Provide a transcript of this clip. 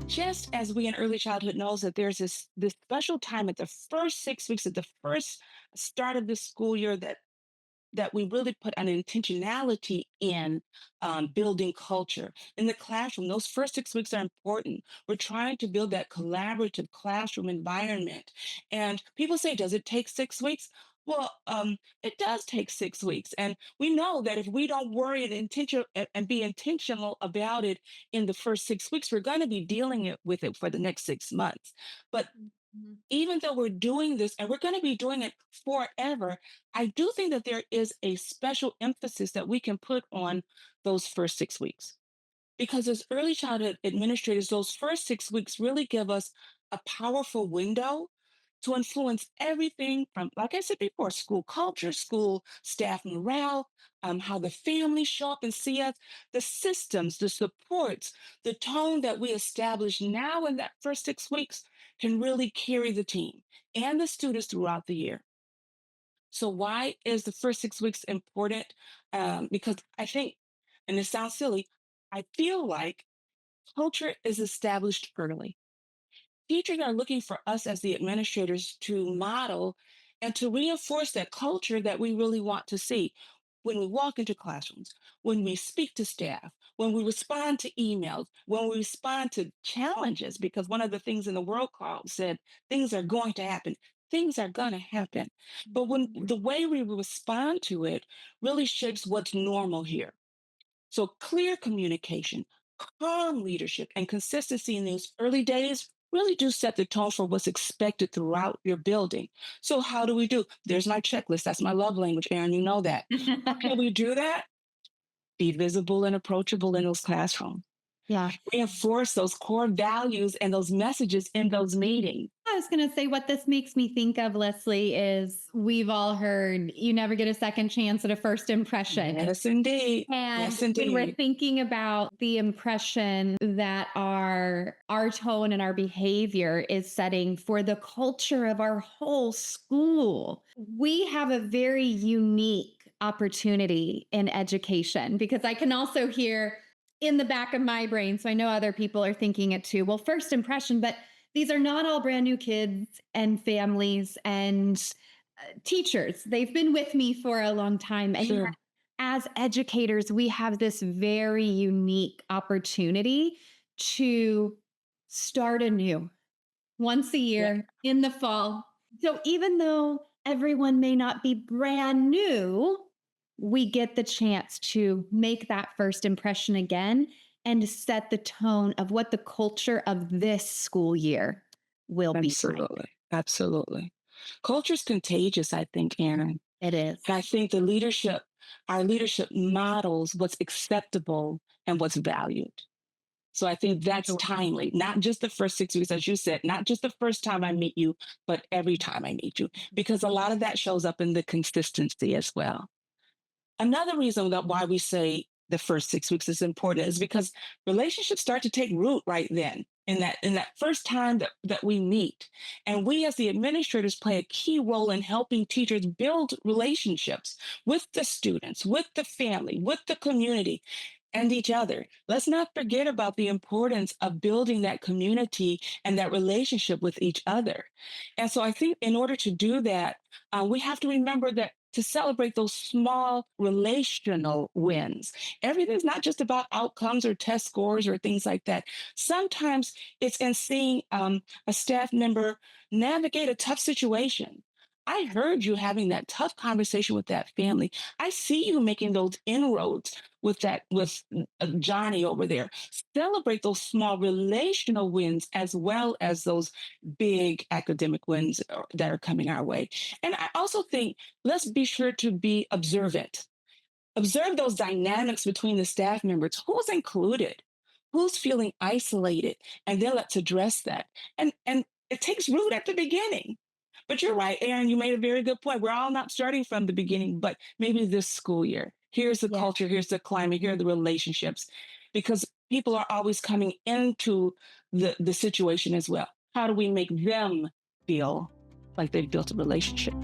just as we in early childhood knows that there's this special time at the first 6 weeks at the first start of the school year that we really put an intentionality in building culture in the classroom. Those first 6 weeks are important. We're trying to build that collaborative classroom environment. And people say, does it take 6 weeks? Well, it does take 6 weeks. And we know that if we don't worry and be intentional about it in the first 6 weeks, we're going to be with it for the next 6 months. But Mhm. even though we're doing this and we're going to be doing it forever, I do think that there is a special emphasis that we can put on those first 6 weeks. Because as early childhood administrators, those first 6 weeks really give us a powerful window to influence everything from, like I said before, school culture, school staff morale, how the families show up and see us, the systems, the supports, the tone that we establish now in that first 6 weeks can really carry the team and the students throughout the year. So, why is the first 6 weeks important? Because I think, and it sounds silly, I feel like culture is established early. Teachers are looking for us as the administrators to model and to reinforce that culture that we really want to see when we walk into classrooms, when we speak to staff, when we respond to emails, when we respond to challenges, because one of the things in the world call said things are going to happen. Things are going to happen. But when Mhm. the way we respond to it really shapes what's normal here. So clear communication, calm leadership, and consistency in these early days really do set the tone for what's expected throughout your building. So how do we do? There's my checklist. That's my love language, Aaron. You know that. How can we do that? Be visible and approachable in those classrooms. Yeah. Reinforce those core values and those messages in those meetings. I was going to say what this makes me think of, Leslie, is we've all heard you never get a second chance at a first impression. Yes, indeed. And Yes, when we're indeed. thinking about the impression that our tone and our behavior is setting for the culture of our whole school, we have a very unique opportunity in education because I can also hear in the back of my brain, so I know other people are thinking it too. Well, first impression, but these are not all brand new kids and families and teachers. They've been with me for a long time. And Sure. as educators, we have this very unique opportunity to start anew once a Yeah. year in the fall. So even though everyone may not be brand new, we get the chance to make that first impression again and set the tone of what the culture of this school year will be like. Absolutely. Absolutely. Culture's contagious, I think, Aaron. It is. And I think our leadership models what's acceptable and what's valued. So I think that's Sure. timely, not just the first 6 weeks, as you said, not just the first time I meet you, but every time I meet you, because a lot of that shows up in the consistency as well. Another reason that why we say the first 6 weeks is important is because relationships start to take root right then in that first time that we meet. And we as the administrators play a key role in helping teachers build relationships with the students, with the family, with the community and each other. Let's not forget about the importance of building that community and that relationship with each other. And so I think in order to do that, we have to remember that to celebrate those small relational wins. Everything's not just about outcomes or test scores or things like that. Sometimes it's in seeing a staff member navigate a tough situation. I heard you having that tough conversation with that family. I see you making those inroads with Johnny over there. Celebrate those small relational wins as well as those big academic wins that are coming our way. And I also think let's be sure to be observant. Observe those dynamics between the staff members. Who's included? Who's feeling isolated? And then let's address that. And it takes root at the beginning. But you're right, Aaron, you made a very good point. We're all not starting from the beginning, but maybe this school year. Here's the Yeah. culture, here's the climate, here are the relationships. Because people are always coming into the situation as well. How do we make them feel like they've built a relationship?